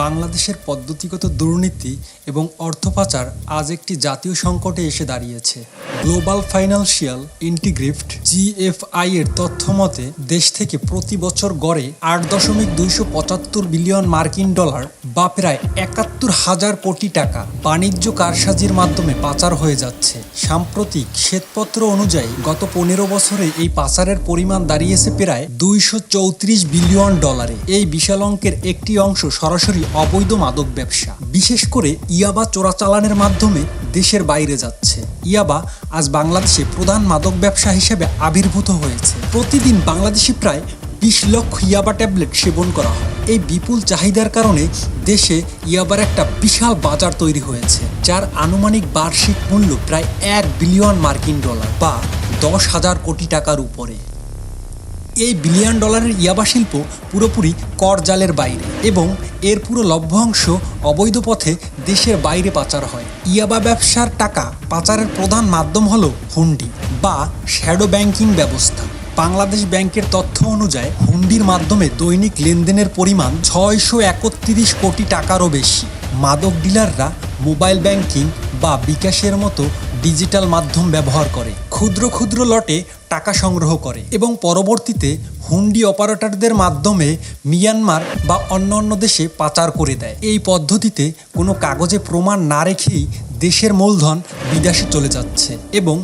বাংলাদেশের পদ্ধতিগত দুর্নীতি এবং অর্থ পাচার আজ একটি জাতীয় সংকটে এসে দাঁড়িয়েছে। গ্লোবাল ফাইন্যান্সিয়াল ইন্টিগ্রেশন (GFI) এর তথ্য মতে দেশ থেকে প্রতি বছর গড়ে 8.275 বিলিয়ন মার্কিন ডলার বা প্রায় ৭১,০০০ কোটি টাকা বাণিজ্য কারসাজির মাধ্যমে পাচার হয়ে যাচ্ছে। সাম্প্রতিক শ্বেতপত্র অনুযায়ী গত ১৫ বছরে এই পাচারের পরিমাণ দাঁড়িয়েছে প্রায় ২৩৪ বিলিয়ন ডলারে। এই বিশাল অঙ্কের একটি অংশ সরাসরি অবৈধ মাদক ব্যবসা, বিশেষ করে ইয়াবা চোরাচালানের মাধ্যমে দেশের বাইরে যাচ্ছে। ইয়াবা আজ বাংলাদেশে প্রধান মাদক ব্যবসা হিসেবে আবির্ভূত হয়েছে। প্রতিদিন বাংলাদেশে প্রায় ২০ লক্ষ ইয়াবা ট্যাবলেট সেবন করা হয়। এই বিপুল চাহিদার কারণে দেশে ইয়াবার একটা বিশাল বাজার তৈরি হয়েছে, যার আনুমানিক বার্ষিক মূল্য প্রায় ১ বিলিয়ন মার্কিন ডলার বা ১০,০০০ কোটি টাকার উপরে। এই বিলিয়ন ডলারের ইয়াবা শিল্প পুরোপুরি কর জালের বাইরে এবং এর পুরো লভ্যাংশ অবৈধ পথে দেশের বাইরে পাচার হয়। ইয়াবা ব্যবসার টাকা পাচারের প্রধান মাধ্যম হলো হুন্ডি বা শ্যাডো ব্যাংকিং ব্যবস্থা। বাংলাদেশ ব্যাংকের তথ্য অনুযায়ী হুন্ডির মাধ্যমে দৈনিক লেনদেনের পরিমাণ ৬৩১ কোটি টাকারও বেশি। মাদক ডিলাররা মোবাইল ব্যাংকিং বা বিকাশের মতো ডিজিটাল মাধ্যম ব্যবহার করে ক্ষুদ্র ক্ষুদ্র লটে টাকা সংগ্রহ করে এবং পরবর্তীতে হুন্ডি অপারেটরদের মাধ্যমে মিয়ানমার বা অন্যান্য দেশে পাচার করে দেয়। এই পদ্ধতিতে কোনো কাগজে প্রমাণ না রেখেই দেশের মূলধন বিদেশে চলে যাচ্ছে এবং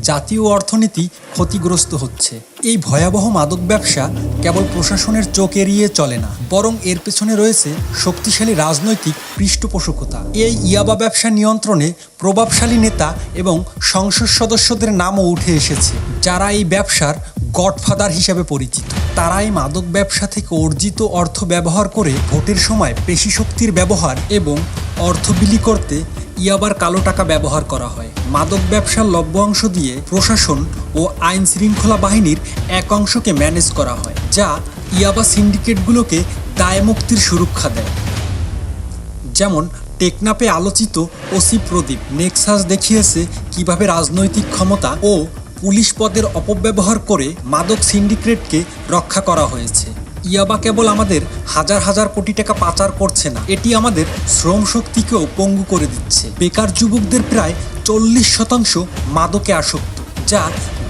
জাতীয় অর্থনীতি ক্ষতিগ্রস্ত হচ্ছে। এই ভয়াবহ মাদক ব্যবসা কেবল প্রশাসনের চোখ এড়িয়ে চলে না, বরং এর পেছনে রয়েছে শক্তিশালী রাজনৈতিক পৃষ্ঠপোষকতা। এই ইয়াবা ব্যবসা নিয়ন্ত্রণে প্রভাবশালী নেতা এবং সংসদ সদস্যদের নামও উঠে এসেছে, যারা এই ব্যবসার গডফাদার হিসেবে পরিচিত। তারা এই মাদক ব্যবসা থেকে অর্জিত অর্থ ব্যবহার করে ভোটের সময় পেশি শক্তির ব্যবহার এবং অর্থ বিলি করতে ইয়াবার কালো টাকা ব্যবহার করা হয়। মাদক ব্যবসার লভ্যাংশ দিয়ে প্রশাসন ও আইন শৃঙ্খলা বাহিনীর এক অংশকে ম্যানেজ করা হয়, যা ইয়াবা সিন্ডিকেটগুলোকে দায়মুক্তির সুরক্ষা দেয়। যেমন টেকনাফে আলোচিত ওসি প্রদীপ নেক্সাস দেখিয়েছে কিভাবে রাজনৈতিক ক্ষমতা ও পুলিশ পদের অপব্যবহার করে মাদক সিন্ডিকেটকে রক্ষা করা হয়েছে। ইয়াবা কেবল আমাদের হাজার হাজার কোটি টাকা পাচার করছে না, এটি আমাদের শ্রম শক্তিকেও পঙ্গু করে দিচ্ছে। বেকার যুবকদের প্রায় ৪০% মাদকে আসক্ত, যা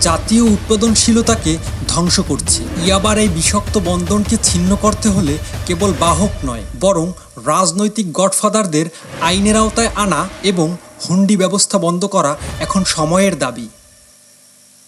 জাতীয় উৎপাদনশীলতাকে ধ্বংস করছে। ইয়াবার এই বিষাক্ত বন্ধনকে ছিন্ন করতে হলে কেবল বাহক নয়, বরং রাজনৈতিক গডফাদারদের আইনের আওতায় আনা এবং হুন্ডি ব্যবস্থা বন্ধ করা এখন সময়ের দাবি।